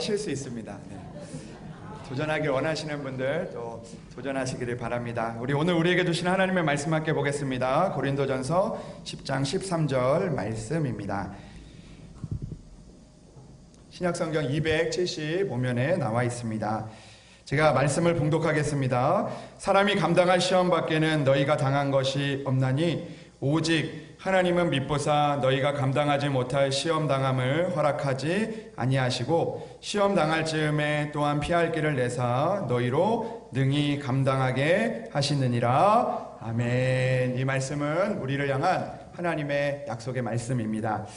하실 수 있습니다. 네. 도전하길 원하시는 분들 또 도전하시기를 바랍니다. 우리 오늘 우리에게 주신 하나님의 말씀 함께 보겠습니다. 고린도전서 10장 13절 말씀입니다. 신약성경 275면에 나와 있습니다. 제가 말씀을 봉독하겠습니다. 사람이 감당할 시험 밖에는 너희가 당한 것이 없나니 오직 하나님은 미쁘사 너희가 감당하지 못할 시험 당함을 허락하지 아니하시고 시험 당할 즈음에 또한 피할 길을 내사 너희로 능히 감당하게 하시느니라. 아멘. 이 말씀은 우리를 향한 하나님의 약속의 말씀입니다.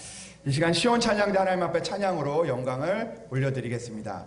이 시간 시온 찬양대 하나님 앞에 찬양으로 영광을 올려드리겠습니다.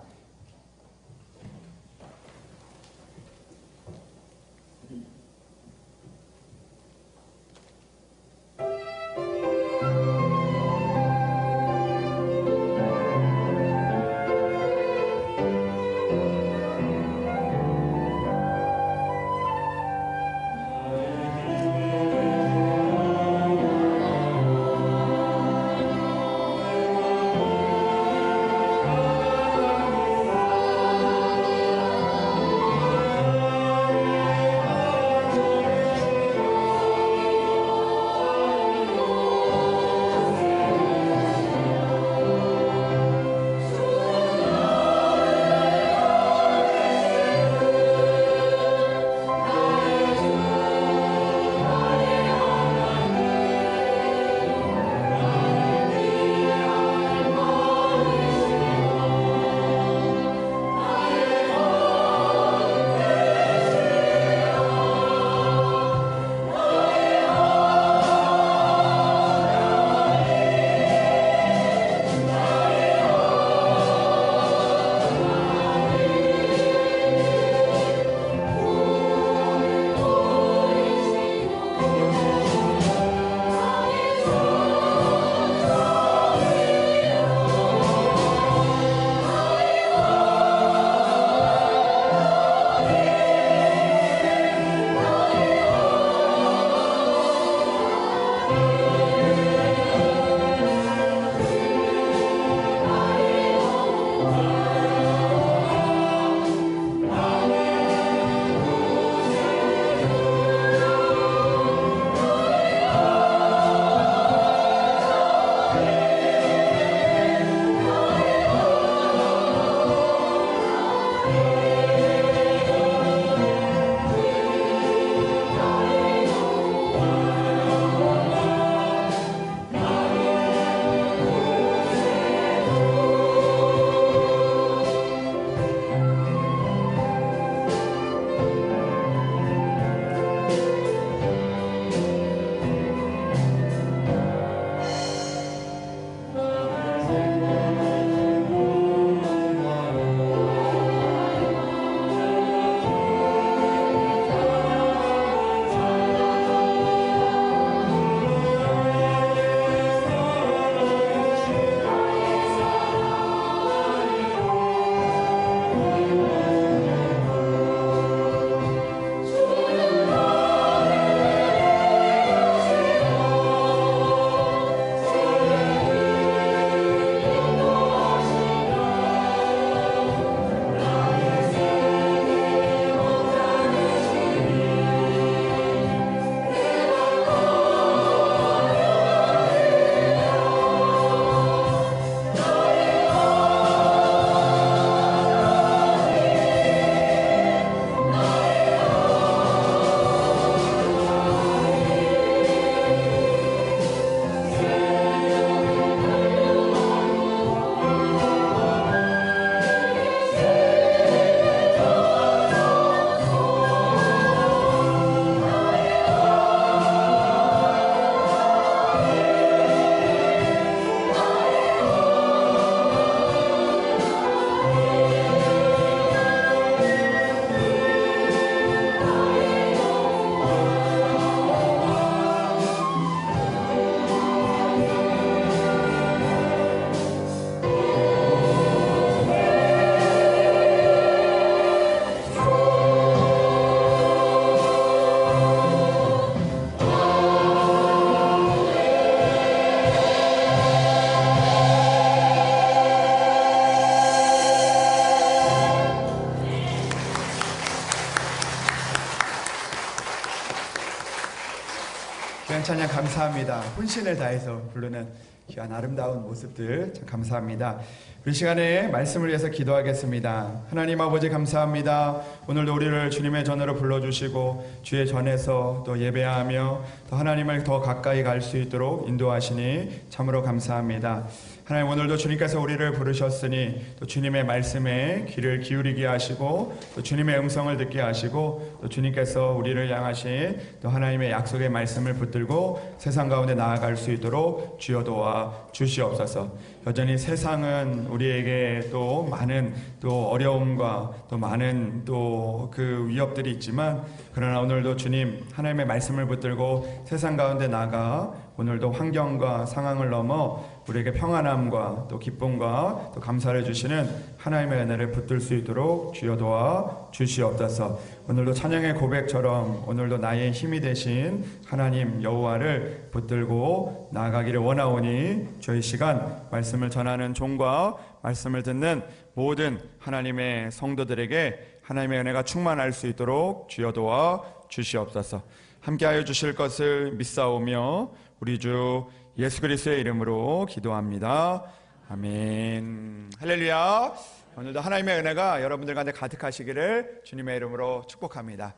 찬양 감사합니다. 혼신을 다해서 부르는 귀한 아름다운 모습들 참 감사합니다. 우리 시간에 말씀을 위해서 기도하겠습니다. 하나님 아버지 감사합니다. 오늘도 우리를 주님의 전으로 불러주시고 주의 전에서 또 예배하며 또 하나님을 더 가까이 갈 수 있도록 인도하시니 참으로 감사합니다. 하나님 오늘도 주님께서 우리를 부르셨으니 또 주님의 말씀에 귀를 기울이게 하시고 또 주님의 음성을 듣게 하시고 또 주님께서 우리를 향하신 또 하나님의 약속의 말씀을 붙들고 세상 가운데 나아갈 수 있도록 주여 도와 주시옵소서. 여전히 세상은 우리에게 또 많은 또 어려움과 또 많은 또 그 위협들이 있지만 그러나 오늘도 주님 하나님의 말씀을 붙들고 세상 가운데 나가 오늘도 환경과 상황을 넘어 우리에게 평안함과 또 기쁨과 또 감사를 주시는 하나님의 은혜를 붙들 수 있도록 주여 도와 주시옵소서. 오늘도 찬양의 고백처럼 오늘도 나의 힘이 되신 하나님 여호와를 붙들고 나아가기를 원하오니 저희 시간 말씀을 전하는 종과 말씀을 듣는 모든 하나님의 성도들에게 하나님의 은혜가 충만할 수 있도록 주여 도와 주시옵소서. 함께하여 주실 것을 믿사오며 우리 주 예수 그리스도의 이름으로 기도합니다. 아멘. 할렐루야. 오늘도 하나님의 은혜가 여러분들 가운데 가득하시기를 주님의 이름으로 축복합니다.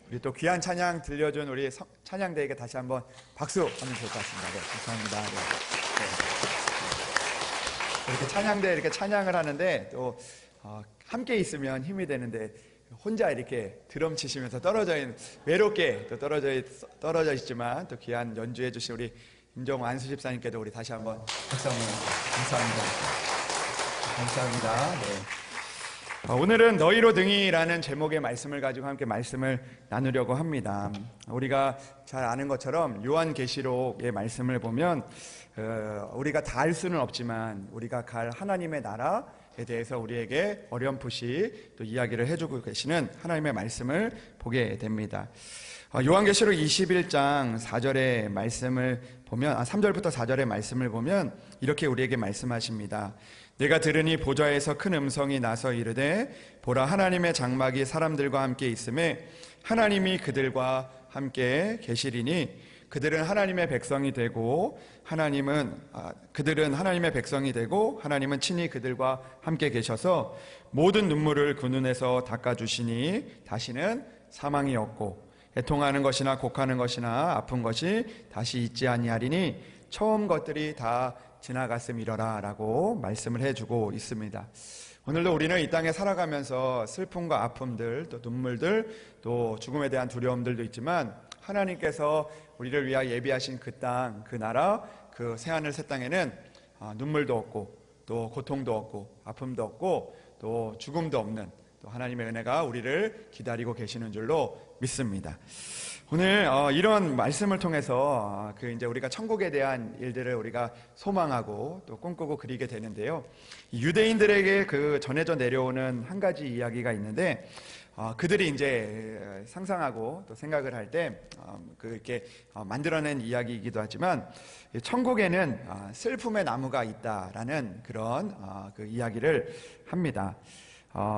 우리 또 귀한 찬양 들려준 우리 찬양대에게 다시 한번 박수 하면 좋을 것 같습니다. 네, 감사합니다. 네. 이렇게 찬양대 이렇게 찬양을 하는데 또 함께 있으면 힘이 되는데 혼자 이렇게 드럼 치시면서 외롭게 또 떨어져 있지만 또 귀한 연주해 주신 우리 임정호 안수 집사님께도 우리 다시 한번 박수 한번 감사합니다. 네. 오늘은 너희로 등이라는 제목의 말씀을 가지고 함께 말씀을 나누려고 합니다. 우리가 잘 아는 것처럼 요한계시록의 말씀을 보면 우리가 다 알 수는 없지만 우리가 갈 하나님의 나라에 대해서 우리에게 어렴풋이 또 이야기를 해주고 계시는 하나님의 말씀을 보게 됩니다. 요한계시록 21장 4절의 말씀을 보면 3절부터 4절의 말씀을 보면 이렇게 우리에게 말씀하십니다. 내가 들으니 보좌에서 큰 음성이 나서 이르되 보라 하나님의 장막이 사람들과 함께 있음에 하나님이 그들과 함께 계시리니 그들은 하나님의 백성이 되고 그들은 하나님의 백성이 되고 하나님은 친히 그들과 함께 계셔서 모든 눈물을 그 눈에서 닦아주시니 다시는 사망이 없고 애통하는 것이나 곡하는 것이나 아픈 것이 다시 있지 아니하리니 처음 것들이 다 지나갔음이러라 라고 말씀을 해주고 있습니다. 오늘도 우리는 이 땅에 살아가면서 슬픔과 아픔들 또 눈물들 또 죽음에 대한 두려움들도 있지만 하나님께서 우리를 위하여 예비하신 그 땅, 그 나라, 그 새하늘 새 땅에는 눈물도 없고 또 고통도 없고 아픔도 없고 또 죽음도 없는 또 하나님의 은혜가 우리를 기다리고 계시는 줄로 믿습니다. 오늘 이런 말씀을 통해서 이제 우리가 천국에 대한 일들을 우리가 소망하고 또 꿈꾸고 그리게 되는데요. 유대인들에게 그 전해져 내려오는 한 가지 이야기가 있는데 그들이 이제 상상하고 또 생각을 할 때 이렇게 만들어낸 이야기이기도 하지만 천국에는 슬픔의 나무가 있다라는 그런 그 이야기를 합니다.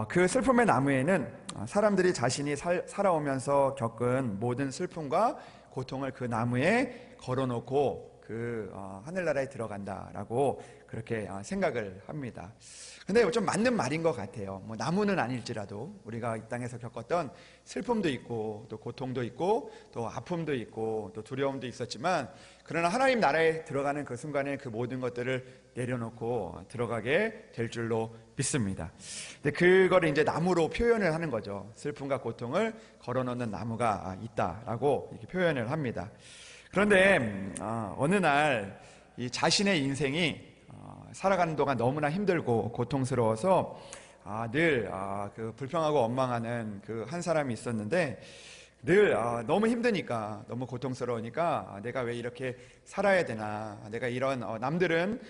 그 슬픔의 나무에는 사람들이 자신이 살아오면서 겪은 모든 슬픔과 고통을 그 나무에 걸어놓고 그 하늘나라에 들어간다라고 그렇게 생각을 합니다. 근데 좀 맞는 말인 것 같아요. 뭐 나무는 아닐지라도 우리가 이 땅에서 겪었던 슬픔도 있고 또 고통도 있고 또 아픔도 있고 또 두려움도 있었지만 그러나 하나님 나라에 들어가는 그 순간에 그 모든 것들을 내려놓고 들어가게 될 줄로 믿습니다. 근데 그거를 이제 나무로 표현을 하는 거죠. 슬픔과 고통을 걸어놓는 나무가 있다라고 이렇게 표현을 합니다. 그런데 어느 날 이 자신의 인생이 살아가는 동안 너무나 힘들고 고통스러워서 늘 그 불평하고 원망하는 그 한 사람이 있었는데 늘 너무 힘드니까 너무 고통스러우니까 내가 왜 이렇게 살아야 되나, 내가 이런 남들은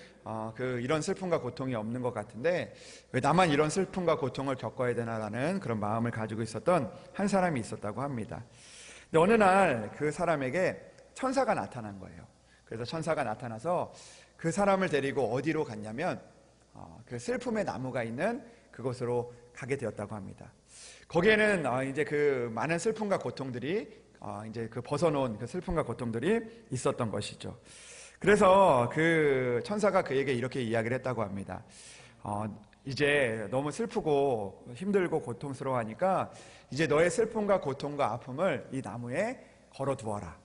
이런 슬픔과 고통이 없는 것 같은데 왜 나만 이런 슬픔과 고통을 겪어야 되나라는 그런 마음을 가지고 있었던 한 사람이 있었다고 합니다. 근데 어느 날 그 사람에게 천사가 나타난 거예요. 그래서 천사가 나타나서 그 사람을 데리고 어디로 갔냐면 그 슬픔의 나무가 있는 그곳으로 가게 되었다고 합니다. 거기에는 이제 그 많은 슬픔과 고통들이 이제 그 벗어놓은 그 슬픔과 고통들이 있었던 것이죠. 그래서 그 천사가 그에게 이렇게 이야기를 했다고 합니다. 이제 너무 슬프고 힘들고 고통스러워하니까 이제 너의 슬픔과 고통과 아픔을 이 나무에 걸어두어라.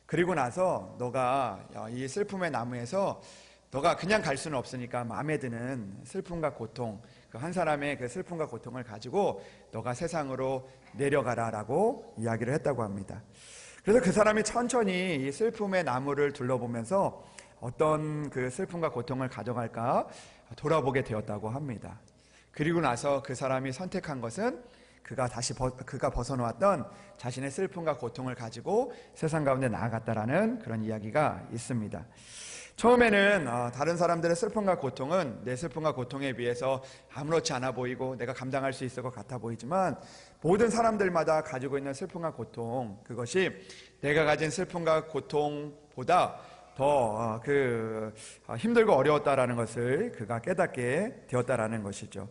그리고 나서 너가 이 슬픔의 나무에서 너가 그냥 갈 수는 없으니까 마음에 드는 슬픔과 고통, 그 한 사람의 그 슬픔과 고통을 가지고 너가 세상으로 내려가라라고 이야기를 했다고 합니다. 그래서 그 사람이 천천히 이 슬픔의 나무를 둘러보면서 어떤 그 슬픔과 고통을 가져갈까 돌아보게 되었다고 합니다. 그리고 나서 그 사람이 선택한 것은 그가 벗어놓았던 자신의 슬픔과 고통을 가지고 세상 가운데 나아갔다라는 그런 이야기가 있습니다. 처음에는 다른 사람들의 슬픔과 고통은 내 슬픔과 고통에 비해서 아무렇지 않아 보이고 내가 감당할 수 있을 것 같아 보이지만, 모든 사람들마다 가지고 있는 슬픔과 고통, 그것이 내가 가진 슬픔과 고통보다 더 힘들고 어려웠다라는 것을 그가 깨닫게 되었다라는 것이죠.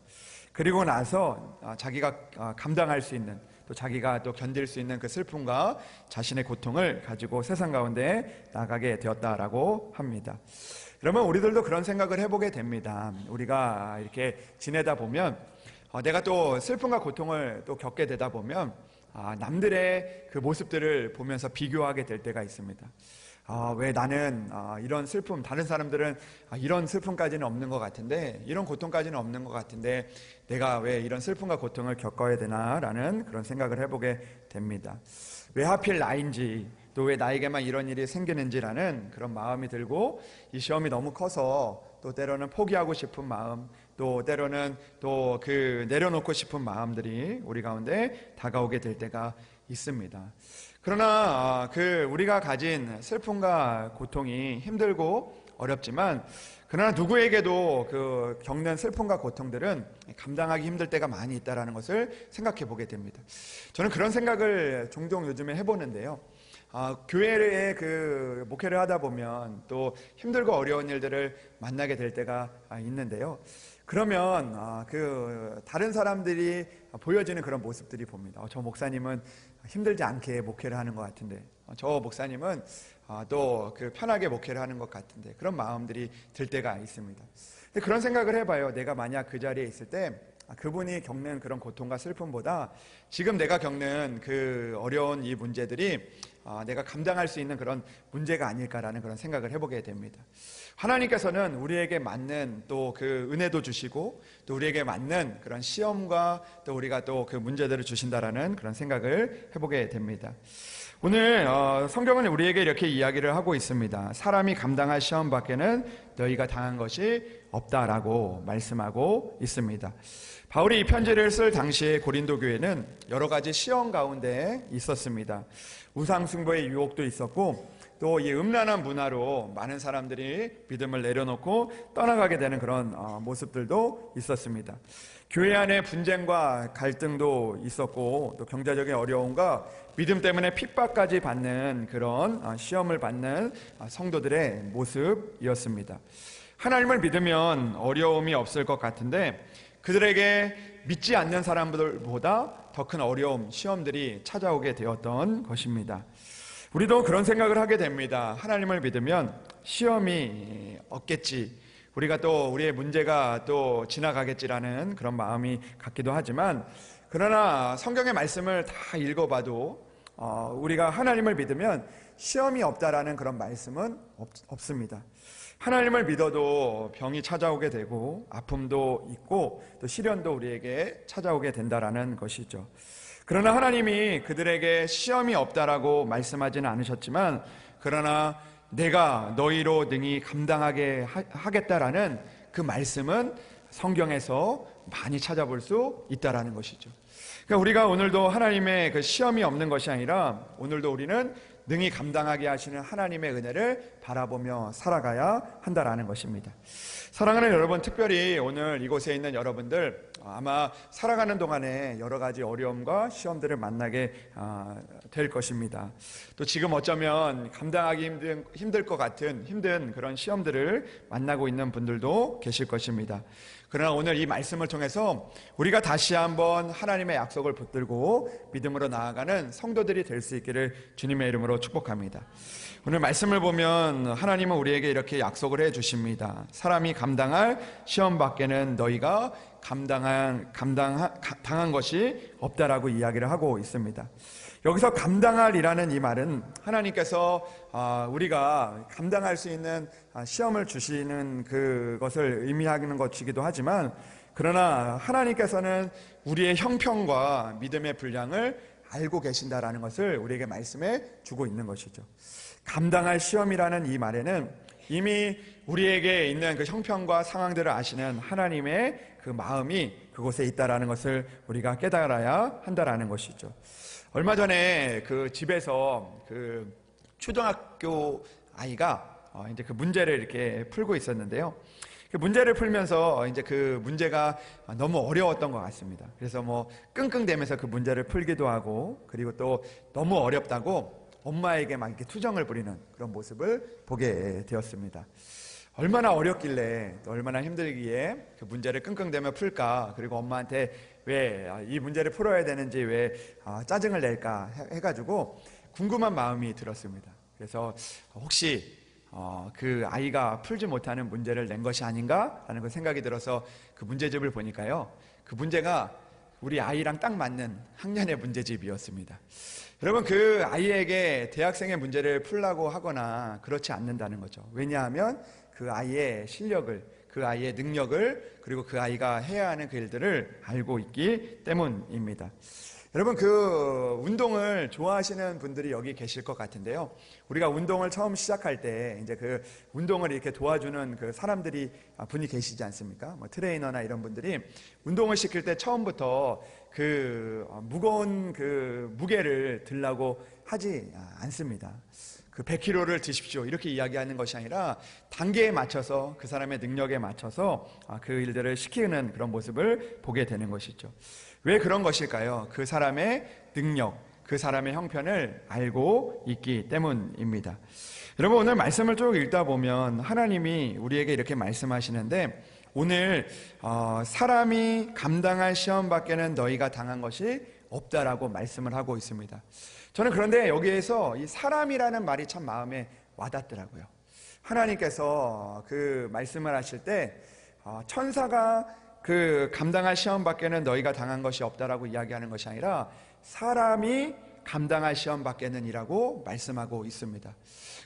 그리고 나서 자기가 감당할 수 있는, 또 자기가 또 견딜 수 있는 그 슬픔과 자신의 고통을 가지고 세상 가운데 나가게 되었다라고 합니다. 그러면 우리들도 그런 생각을 해보게 됩니다. 우리가 이렇게 지내다 보면 내가 또 슬픔과 고통을 또 겪게 되다 보면 남들의 그 모습들을 보면서 비교하게 될 때가 있습니다. 왜 나는 이런 슬픔, 다른 사람들은 이런 슬픔까지는 없는 것 같은데, 이런 고통까지는 없는 것 같은데 내가 왜 이런 슬픔과 고통을 겪어야 되나라는 그런 생각을 해보게 됩니다. 왜 하필 나인지, 또 왜 나에게만 이런 일이 생기는지라는 그런 마음이 들고, 이 시험이 너무 커서 또 때로는 포기하고 싶은 마음, 또 때로는 또 내려놓고 싶은 마음들이 우리 가운데 다가오게 될 때가 있습니다. 그러나 우리가 가진 슬픔과 고통이 힘들고 어렵지만, 그러나 누구에게도 겪는 슬픔과 고통들은 감당하기 힘들 때가 많이 있다는 것을 생각해 보게 됩니다. 저는 그런 생각을 종종 요즘에 해보는데요. 교회에 목회를 하다 보면 또 힘들고 어려운 일들을 만나게 될 때가 있는데요. 그러면 다른 사람들이 보여지는 그런 모습들이 봅니다. 저 목사님은 힘들지 않게 목회를 하는 것 같은데, 저 목사님은 또 편하게 목회를 하는 것 같은데, 그런 마음들이 들 때가 있습니다. 근데 그런 생각을 해봐요. 내가 만약 그 자리에 있을 때 그분이 겪는 그런 고통과 슬픔보다 지금 내가 겪는 그 어려운 이 문제들이 내가 감당할 수 있는 그런 문제가 아닐까라는 그런 생각을 해보게 됩니다. 하나님께서는 우리에게 맞는 또 그 은혜도 주시고, 또 우리에게 맞는 그런 시험과 또 우리가 또 그 문제들을 주신다라는 그런 생각을 해보게 됩니다. 오늘 성경은 우리에게 이렇게 이야기를 하고 있습니다. 사람이 감당할 시험 밖에는 너희가 당한 것이 없다라고 말씀하고 있습니다. 바울이 이 편지를 쓸 당시에 고린도 교회는 여러 가지 시험 가운데 있었습니다. 우상숭배의 유혹도 있었고, 또 이 음란한 문화로 많은 사람들이 믿음을 내려놓고 떠나가게 되는 그런 모습들도 있었습니다. 교회 안에 분쟁과 갈등도 있었고, 또 경제적인 어려움과 믿음 때문에 핍박까지 받는 그런 시험을 받는 성도들의 모습이었습니다. 하나님을 믿으면 어려움이 없을 것 같은데, 그들에게 믿지 않는 사람들보다 더 큰 어려움, 시험들이 찾아오게 되었던 것입니다. 우리도 그런 생각을 하게 됩니다. 하나님을 믿으면 시험이 없겠지, 우리가 또 우리의 문제가 또 지나가겠지라는 그런 마음이 갖기도 하지만, 그러나 성경의 말씀을 다 읽어봐도 우리가 하나님을 믿으면 시험이 없다라는 그런 말씀은 없습니다. 하나님을 믿어도 병이 찾아오게 되고, 아픔도 있고, 또 시련도 우리에게 찾아오게 된다라는 것이죠. 그러나 하나님이 그들에게 시험이 없다라고 말씀하지는 않으셨지만, 그러나 내가 너희로 능히 감당하게 하겠다라는 그 말씀은 성경에서 많이 찾아볼 수 있다라는 것이죠. 그러니까 우리가 오늘도 하나님의 그 시험이 없는 것이 아니라, 오늘도 우리는 능히 감당하게 하시는 하나님의 은혜를 바라보며 살아가야 한다라는 것입니다. 사랑하는 여러분, 특별히 오늘 이곳에 있는 여러분들, 아마 살아가는 동안에 여러 가지 어려움과 시험들을 만나게 될 것입니다. 또 지금 어쩌면 감당하기 힘들 것 같은 힘든 그런 시험들을 만나고 있는 분들도 계실 것입니다. 그러나 오늘 이 말씀을 통해서 우리가 다시 한번 하나님의 약속을 붙들고 믿음으로 나아가는 성도들이 될 수 있기를 주님의 이름으로 축복합니다. 오늘 말씀을 보면 하나님은 우리에게 이렇게 약속을 해 주십니다. 사람이 감당할 시험 밖에는 너희가 당한 것이 없다라고 이야기를 하고 있습니다. 여기서 감당할이라는 이 말은 하나님께서 우리가 감당할 수 있는 시험을 주시는 그것을 의미하는 것이기도 하지만, 그러나 하나님께서는 우리의 형편과 믿음의 분량을 알고 계신다라는 것을 우리에게 말씀해 주고 있는 것이죠. 감당할 시험이라는 이 말에는 이미 우리에게 있는 그 형편과 상황들을 아시는 하나님의 그 마음이 그곳에 있다라는 것을 우리가 깨달아야 한다라는 것이죠. 얼마 전에 그 집에서 그 초등학교 아이가 이제 그 문제를 이렇게 풀고 있었는데요. 그 문제를 풀면서 이제 그 문제가 너무 어려웠던 것 같습니다. 그래서 뭐 끙끙대면서 그 문제를 풀기도 하고, 그리고 또 너무 어렵다고 엄마에게 막 이렇게 투정을 부리는 그런 모습을 보게 되었습니다. 얼마나 어렵길래, 얼마나 힘들기에 그 문제를 끙끙대며 풀까, 그리고 엄마한테 왜 이 문제를 풀어야 되는지 왜 짜증을 낼까 해가지고 궁금한 마음이 들었습니다. 그래서 혹시 그 아이가 풀지 못하는 문제를 낸 것이 아닌가 라는 그 생각이 들어서 그 문제집을 보니까요, 그 문제가 우리 아이랑 딱 맞는 학년의 문제집이었습니다. 여러분, 그 아이에게 대학생의 문제를 풀라고 하거나 그렇지 않는다는 거죠. 왜냐하면 그 아이의 실력을, 그 아이의 능력을, 그리고 그 아이가 해야 하는 그 일들을 알고 있기 때문입니다. 여러분, 그 운동을 좋아하시는 분들이 여기 계실 것 같은데요. 우리가 운동을 처음 시작할 때 이제 그 운동을 이렇게 도와주는 그 분이 계시지 않습니까? 뭐 트레이너나 이런 분들이 운동을 시킬 때 처음부터 그 무거운 그 무게를 들라고 하지 않습니다. 그 100kg를 드십시오 이렇게 이야기하는 것이 아니라 단계에 맞춰서, 그 사람의 능력에 맞춰서 그 일들을 시키는 그런 모습을 보게 되는 것이죠. 왜 그런 것일까요? 그 사람의 능력, 그 사람의 형편을 알고 있기 때문입니다. 여러분, 오늘 말씀을 쭉 읽다 보면 하나님이 우리에게 이렇게 말씀하시는데, 오늘 사람이 감당할 시험 밖에는 너희가 당한 것이 없다라고 말씀을 하고 있습니다. 저는 그런데 여기에서 이 사람이라는 말이 참 마음에 와닿더라고요. 하나님께서 그 말씀을 하실 때 천사가 그 감당할 시험 밖에는 너희가 당한 것이 없다라고 이야기하는 것이 아니라 사람이 감당할 시험 밖에는 이라고 말씀하고 있습니다.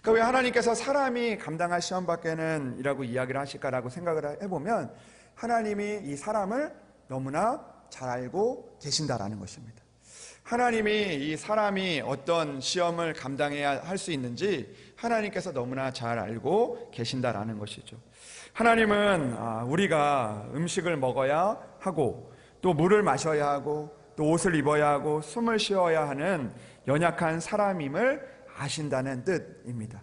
그러니까 왜 하나님께서 사람이 감당할 시험 밖에는 이라고 이야기를 하실까라고 생각을 해보면, 하나님이 이 사람을 너무나 잘 알고 계신다라는 것입니다. 하나님이 이 사람이 어떤 시험을 감당해야 할 수 있는지 하나님께서 너무나 잘 알고 계신다라는 것이죠. 하나님은 우리가 음식을 먹어야 하고, 또 물을 마셔야 하고, 또 옷을 입어야 하고, 숨을 쉬어야 하는 연약한 사람임을 아신다는 뜻입니다.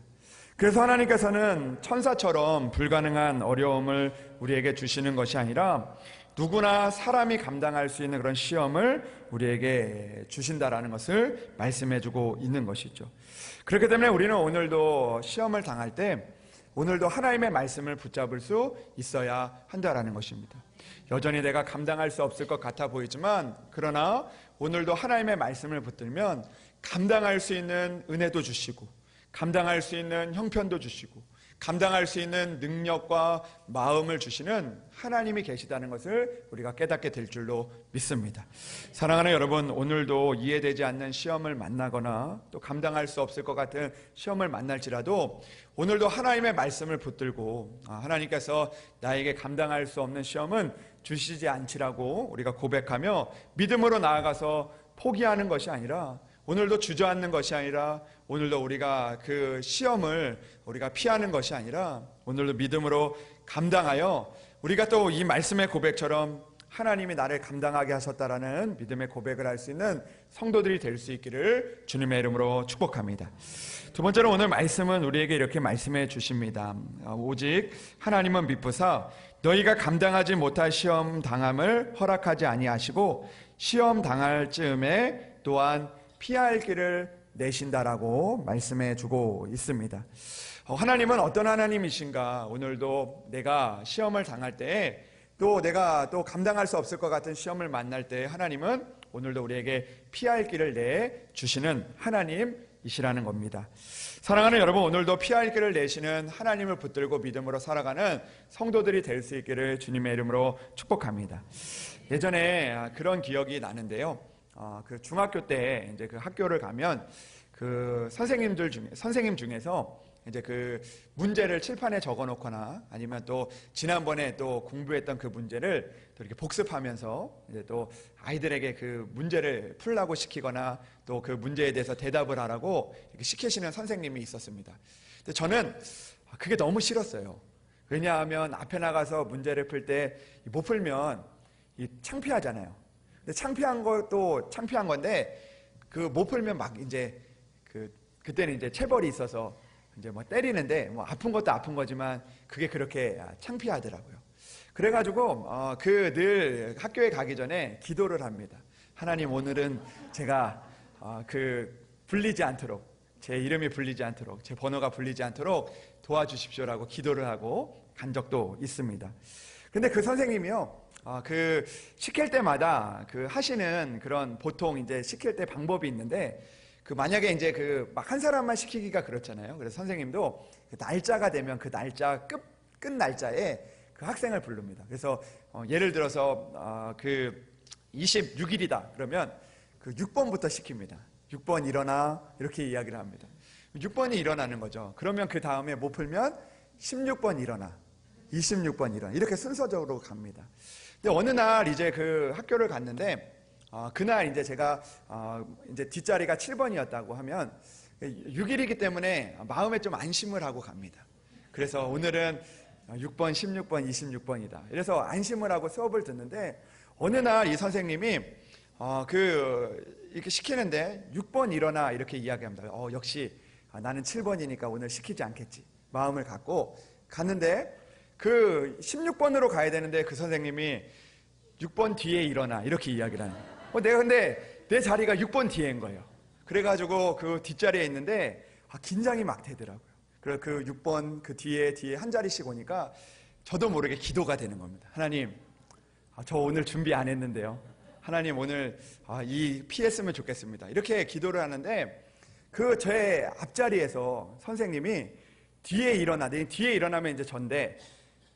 그래서 하나님께서는 천사처럼 불가능한 어려움을 우리에게 주시는 것이 아니라 누구나 사람이 감당할 수 있는 그런 시험을 우리에게 주신다라는 것을 말씀해주고 있는 것이죠. 그렇기 때문에 우리는 오늘도 시험을 당할 때 오늘도 하나님의 말씀을 붙잡을 수 있어야 한다라는 것입니다. 여전히 내가 감당할 수 없을 것 같아 보이지만, 그러나 오늘도 하나님의 말씀을 붙들면 감당할 수 있는 은혜도 주시고, 감당할 수 있는 형편도 주시고, 감당할 수 있는 능력과 마음을 주시는 하나님이 계시다는 것을 우리가 깨닫게 될 줄로 믿습니다. 사랑하는 여러분, 오늘도 이해되지 않는 시험을 만나거나 또 감당할 수 없을 것 같은 시험을 만날지라도 오늘도 하나님의 말씀을 붙들고 하나님께서 나에게 감당할 수 없는 시험은 주시지 않지라고 우리가 고백하며 믿음으로 나아가서 포기하는 것이 아니라, 오늘도 주저앉는 것이 아니라, 오늘도 우리가 그 시험을 우리가 피하는 것이 아니라 오늘도 믿음으로 감당하여 우리가 또 이 말씀의 고백처럼 하나님이 나를 감당하게 하셨다라는 믿음의 고백을 할 수 있는 성도들이 될 수 있기를 주님의 이름으로 축복합니다. 두 번째로 오늘 말씀은 우리에게 이렇게 말씀해 주십니다. 오직 하나님은 미쁘사 너희가 감당하지 못할 시험 당함을 허락하지 아니하시고 시험 당할 즈음에 또한 피할 길을 내신다라고 말씀해 주고 있습니다. 하나님은 어떤 하나님이신가? 오늘도 내가 시험을 당할 때에 또 내가 또 감당할 수 없을 것 같은 시험을 만날 때 하나님은 오늘도 우리에게 피할 길을 내주시는 하나님이시라는 겁니다. 사랑하는 여러분, 오늘도 피할 길을 내시는 하나님을 붙들고 믿음으로 살아가는 성도들이 될 수 있기를 주님의 이름으로 축복합니다. 예전에 그런 기억이 나는데요. 그 중학교 때 이제 그 학교를 가면 그 선생님 중에서 이제 그 문제를 칠판에 적어 놓거나 아니면 또 지난번에 또 공부했던 그 문제를 또 이렇게 복습하면서 이제 또 아이들에게 그 문제를 풀라고 시키거나 또 그 문제에 대해서 대답을 하라고 이렇게 시키시는 선생님이 있었습니다. 근데 저는 그게 너무 싫었어요. 왜냐하면 앞에 나가서 문제를 풀 때 못 풀면 창피하잖아요. 근데 창피한 것도 창피한 건데 그 못 풀면 막 이제 그때는 이제 체벌이 있어서 이제 뭐 때리는데 뭐 아픈 것도 아픈 거지만 그게 그렇게 창피하더라고요. 그래가지고 그 늘 학교에 가기 전에 기도를 합니다. 하나님, 오늘은 제가 불리지 않도록, 제 이름이 불리지 않도록, 제 번호가 불리지 않도록 도와주십시오라고 기도를 하고 간 적도 있습니다. 근데 그 선생님이요, 그 시킬 때마다 그 하시는 그런 보통 이제 시킬 때 방법이 있는데 그 만약에 이제 그 막 한 사람만 시키기가 그렇잖아요. 그래서 선생님도 그 날짜가 되면 그 날짜 끝 날짜에 그 학생을 부릅니다. 그래서 예를 들어서 그 26일이다 그러면 그 6번부터 시킵니다. 6번 일어나 이렇게 이야기를 합니다. 6번이 일어나는 거죠. 그러면 그 다음에 못 풀면 16번 일어나, 26번 일어나 이렇게 순서적으로 갑니다. 근데 어느 날 이제 그 학교를 갔는데 그날 이제 제가 이제 뒷자리가 7번이었다고 하면 6일이기 때문에 마음에 좀 안심을 하고 갑니다. 그래서 오늘은 6번, 16번, 26번이다. 그래서 안심을 하고 수업을 듣는데 어느 날 이 선생님이 이렇게 시키는데 6번 일어나 이렇게 이야기합니다. 역시 나는 7번이니까 오늘 시키지 않겠지. 마음을 갖고 갔는데 그 16번으로 가야 되는데 그 선생님이 6번 뒤에 일어나 이렇게 이야기를 하는 거예요. 내가 근데 내 자리가 6번 뒤에인 거예요. 그래가지고 그 뒷자리에 있는데 긴장이 막 되더라고요. 그래서 그 6번 그 뒤에 한 자리씩 오니까 저도 모르게 기도가 되는 겁니다. 하나님, 저 오늘 준비 안 했는데요. 하나님, 오늘 이 피했으면 좋겠습니다. 이렇게 기도를 하는데 그 저의 앞자리에서 선생님이 뒤에 일어나면 이제 전데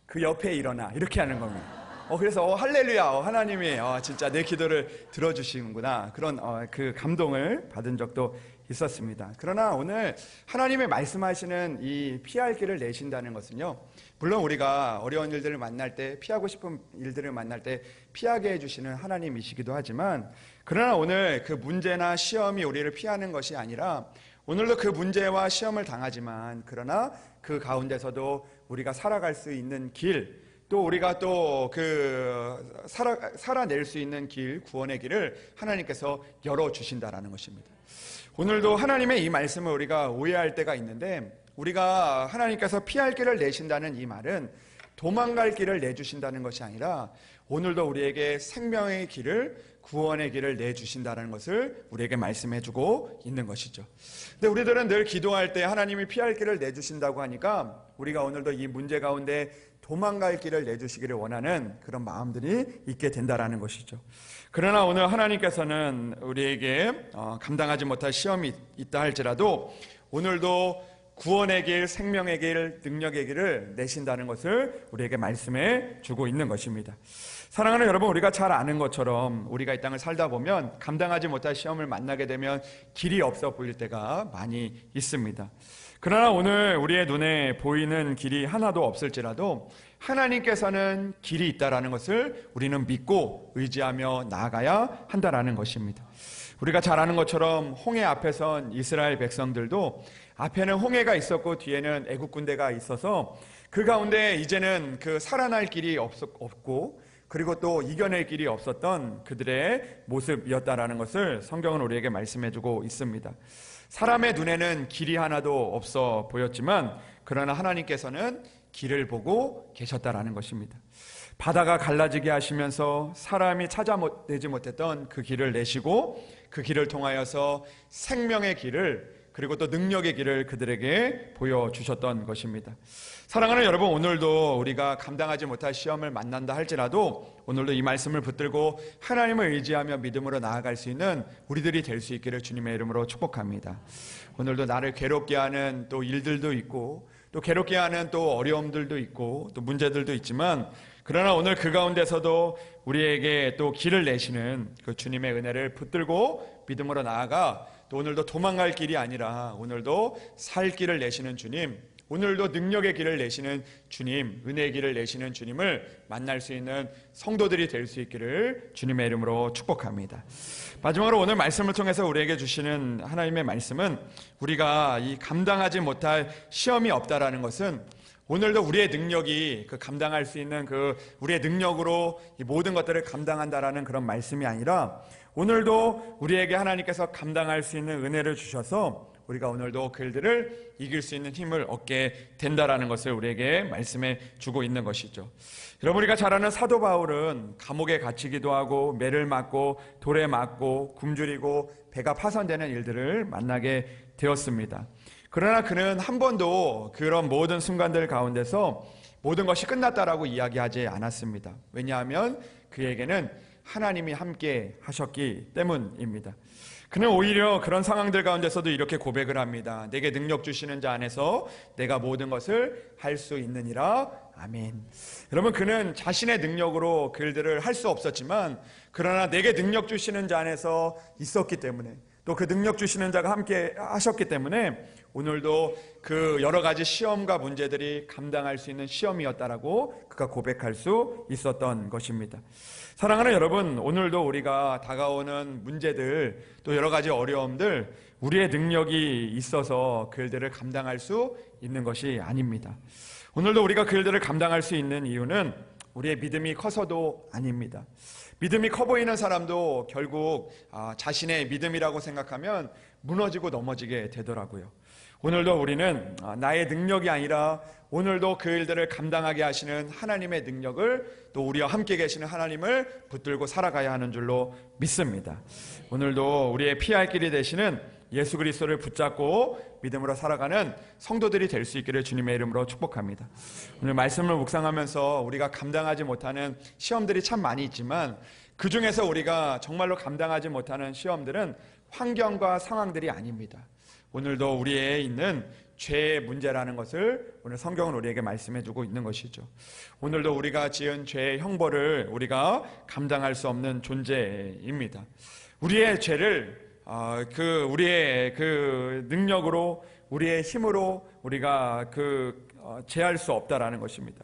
그 옆에 일어나 이렇게 하는 겁니다. 그래서 할렐루야, 하나님이 진짜 내 기도를 들어주시는구나, 그런 그 감동을 받은 적도 있었습니다. 그러나 오늘 하나님의 말씀하시는 이 피할 길을 내신다는 것은요, 물론 우리가 어려운 일들을 만날 때, 피하고 싶은 일들을 만날 때 피하게 해주시는 하나님이시기도 하지만, 그러나 오늘 그 문제나 시험이 우리를 피하는 것이 아니라 오늘도 그 문제와 시험을 당하지만 그러나 그 가운데서도 우리가 살아갈 수 있는 길, 또 우리가 또 살아낼 수 있는 길, 구원의 길을 하나님께서 열어주신다라는 것입니다. 오늘도 하나님의 이 말씀을 우리가 오해할 때가 있는데, 우리가 하나님께서 피할 길을 내신다는 이 말은 도망갈 길을 내주신다는 것이 아니라 오늘도 우리에게 생명의 길을, 구원의 길을 내주신다는 것을 우리에게 말씀해주고 있는 것이죠. 근데 우리들은 늘 기도할 때 하나님이 피할 길을 내주신다고 하니까 우리가 오늘도 이 문제 가운데 도망갈 길을 내주시기를 원하는 그런 마음들이 있게 된다라는 것이죠. 그러나 오늘 하나님께서는 우리에게 감당하지 못할 시험이 있다 할지라도 오늘도 구원의 길, 생명의 길, 능력의 길을 내신다는 것을 우리에게 말씀해 주고 있는 것입니다. 사랑하는 여러분, 우리가 잘 아는 것처럼 우리가 이 땅을 살다 보면 감당하지 못할 시험을 만나게 되면 길이 없어 보일 때가 많이 있습니다. 그러나 오늘 우리의 눈에 보이는 길이 하나도 없을지라도 하나님께서는 길이 있다라는 것을 우리는 믿고 의지하며 나아가야 한다라는 것입니다. 우리가 잘 아는 것처럼 홍해 앞에 선 이스라엘 백성들도 앞에는 홍해가 있었고 뒤에는 애국 군대가 있어서 그 가운데 이제는 그 살아날 길이 없고 그리고 또 이겨낼 길이 없었던 그들의 모습이었다라는 것을 성경은 우리에게 말씀해주고 있습니다. 사람의 눈에는 길이 하나도 없어 보였지만 그러나 하나님께서는 길을 보고 계셨다라는 것입니다. 바다가 갈라지게 하시면서 사람이 찾아내지 못했던 그 길을 내시고 그 길을 통하여서 생명의 길을 그리고 또 능력의 길을 그들에게 보여주셨던 것입니다. 사랑하는 여러분, 오늘도 우리가 감당하지 못할 시험을 만난다 할지라도 오늘도 이 말씀을 붙들고 하나님을 의지하며 믿음으로 나아갈 수 있는 우리들이 될 수 있기를 주님의 이름으로 축복합니다. 오늘도 나를 괴롭게 하는 또 일들도 있고 또 괴롭게 하는 또 어려움들도 있고 또 문제들도 있지만, 그러나 오늘 그 가운데서도 우리에게 또 길을 내시는 그 주님의 은혜를 붙들고 믿음으로 나아가 또 오늘도 도망갈 길이 아니라 오늘도 살 길을 내시는 주님, 오늘도 능력의 길을 내시는 주님, 은혜의 길을 내시는 주님을 만날 수 있는 성도들이 될 수 있기를 주님의 이름으로 축복합니다. 마지막으로 오늘 말씀을 통해서 우리에게 주시는 하나님의 말씀은, 우리가 이 감당하지 못할 시험이 없다라는 것은 오늘도 우리의 능력이 그 감당할 수 있는 그 우리의 능력으로 이 모든 것들을 감당한다라는 그런 말씀이 아니라, 오늘도 우리에게 하나님께서 감당할 수 있는 은혜를 주셔서 우리가 오늘도 그 일들을 이길 수 있는 힘을 얻게 된다라는 것을 우리에게 말씀해 주고 있는 것이죠. 여러분, 우리가 잘 아는 사도 바울은 감옥에 갇히기도 하고 매를 맞고 돌에 맞고 굶주리고 배가 파손되는 일들을 만나게 되었습니다. 그러나 그는 한 번도 그런 모든 순간들 가운데서 모든 것이 끝났다라고 이야기하지 않았습니다. 왜냐하면 그에게는 하나님이 함께 하셨기 때문입니다. 그는 오히려 그런 상황들 가운데서도 이렇게 고백을 합니다. 내게 능력 주시는 자 안에서 내가 모든 것을 할 수 있느니라. 아멘. 여러분, 그는 자신의 능력으로 그 일들을 할 수 없었지만, 그러나 내게 능력 주시는 자 안에서 있었기 때문에, 또 그 능력 주시는 자가 함께 하셨기 때문에 오늘도 그 여러 가지 시험과 문제들이 감당할 수 있는 시험이었다라고 그가 고백할 수 있었던 것입니다. 사랑하는 여러분, 오늘도 우리가 다가오는 문제들, 또 여러 가지 어려움들, 우리의 능력이 있어서 그 일들을 감당할 수 있는 것이 아닙니다. 오늘도 우리가 그 일들을 감당할 수 있는 이유는 우리의 믿음이 커서도 아닙니다. 믿음이 커 보이는 사람도 결국 자신의 믿음이라고 생각하면 무너지고 넘어지게 되더라고요. 오늘도 우리는 나의 능력이 아니라 오늘도 그 일들을 감당하게 하시는 하나님의 능력을, 또 우리와 함께 계시는 하나님을 붙들고 살아가야 하는 줄로 믿습니다. 오늘도 우리의 피할 길이 되시는 예수 그리스도를 붙잡고 믿음으로 살아가는 성도들이 될 수 있기를 주님의 이름으로 축복합니다. 오늘 말씀을 묵상하면서 우리가 감당하지 못하는 시험들이 참 많이 있지만, 그 중에서 우리가 정말로 감당하지 못하는 시험들은 환경과 상황들이 아닙니다. 오늘도 우리에 있는 죄의 문제라는 것을 오늘 성경은 우리에게 말씀해주고 있는 것이죠. 오늘도 우리가 지은 죄의 형벌을 우리가 감당할 수 없는 존재입니다. 우리의 죄를 우리의 그 능력으로, 우리의 힘으로 우리가 제할 수 없다라는 것입니다.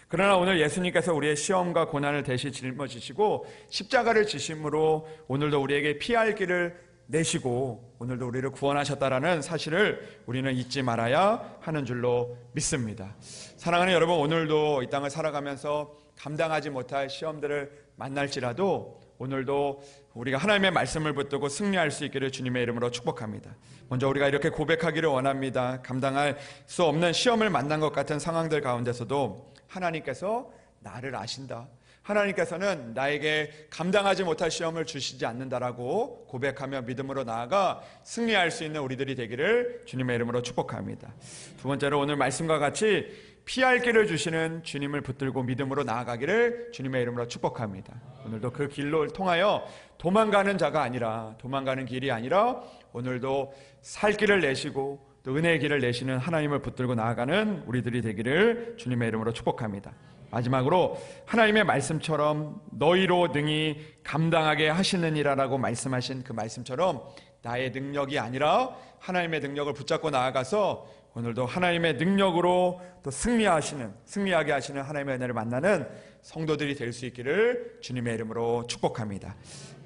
그러나 오늘 예수님께서 우리의 시험과 고난을 대신 짊어지시고 십자가를 지심으로 오늘도 우리에게 피할 길을 내시고 오늘도 우리를 구원하셨다라는 사실을 우리는 잊지 말아야 하는 줄로 믿습니다. 사랑하는 여러분, 오늘도 이 땅을 살아가면서 감당하지 못할 시험들을 만날지라도 오늘도 우리가 하나님의 말씀을 붙들고 승리할 수 있기를 주님의 이름으로 축복합니다. 먼저 우리가 이렇게 고백하기를 원합니다. 감당할 수 없는 시험을 만난 것 같은 상황들 가운데서도 하나님께서 나를 아신다, 하나님께서는 나에게 감당하지 못할 시험을 주시지 않는다라고 고백하며 믿음으로 나아가 승리할 수 있는 우리들이 되기를 주님의 이름으로 축복합니다. 두 번째로 오늘 말씀과 같이 피할 길을 주시는 주님을 붙들고 믿음으로 나아가기를 주님의 이름으로 축복합니다. 오늘도 그 길로 통하여 도망가는 자가 아니라, 도망가는 길이 아니라 오늘도 살 길을 내시고 또 은혜의 길을 내시는 하나님을 붙들고 나아가는 우리들이 되기를 주님의 이름으로 축복합니다. 마지막으로 하나님의 말씀처럼 너희로 능히 감당하게 하시느니라라고 말씀하신 그 말씀처럼 나의 능력이 아니라 하나님의 능력을 붙잡고 나아가서 오늘도 하나님의 능력으로 또 승리하게 하시는 하나님의 은혜를 만나는 성도들이 될 수 있기를 주님의 이름으로 축복합니다.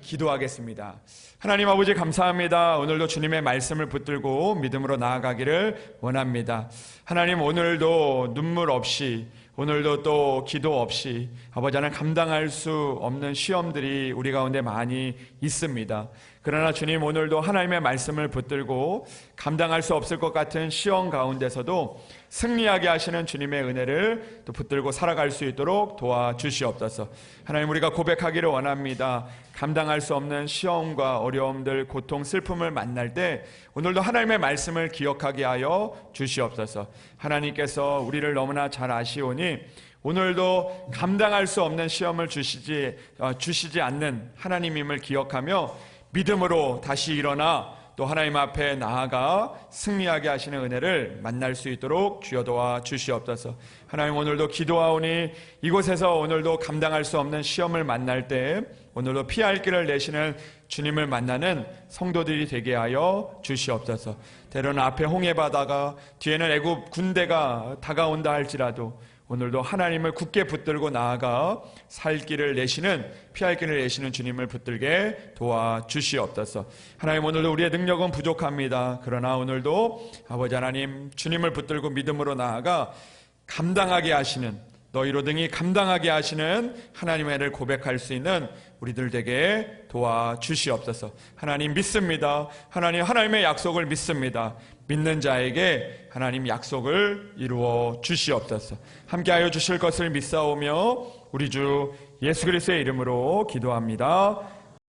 기도하겠습니다. 하나님 아버지, 감사합니다. 오늘도 주님의 말씀을 붙들고 믿음으로 나아가기를 원합니다. 하나님, 오늘도 눈물 없이, 오늘도 또 기도 없이 아버지 하나님 감당할 수 없는 시험들이 우리 가운데 많이 있습니다. 그러나 주님, 오늘도 하나님의 말씀을 붙들고 감당할 수 없을 것 같은 시험 가운데서도 승리하게 하시는 주님의 은혜를 또 붙들고 살아갈 수 있도록 도와주시옵소서. 하나님, 우리가 고백하기를 원합니다. 감당할 수 없는 시험과 어려움들, 고통, 슬픔을 만날 때 오늘도 하나님의 말씀을 기억하게 하여 주시옵소서. 하나님께서 우리를 너무나 잘 아시오니 오늘도 감당할 수 없는 시험을 주시지 않는 하나님임을 기억하며 믿음으로 다시 일어나 또 하나님 앞에 나아가 승리하게 하시는 은혜를 만날 수 있도록 주여 도와 주시옵소서. 하나님, 오늘도 기도하오니 이곳에서 오늘도 감당할 수 없는 시험을 만날 때 오늘도 피할 길을 내시는 주님을 만나는 성도들이 되게 하여 주시옵소서. 때로는 앞에 홍해바다가 뒤에는 애굽 군대가 다가온다 할지라도 오늘도 하나님을 굳게 붙들고 나아가 살 길을 내시는, 피할 길을 내시는 주님을 붙들게 도와주시옵소서. 하나님, 오늘도 우리의 능력은 부족합니다. 그러나 오늘도 아버지 하나님, 주님을 붙들고 믿음으로 나아가 감당하게 하시는, 너희로 등이 감당하게 하시는 하나님의 은혜를 고백할 수 있는 우리들 되게 도와주시옵소서. 하나님 믿습니다. 하나님의 약속을 믿습니다. 믿는 자에게 하나님 약속을 이루어 주시옵소서. 함께하여 주실 것을 믿사오며 우리 주 예수 그리스도의 이름으로 기도합니다.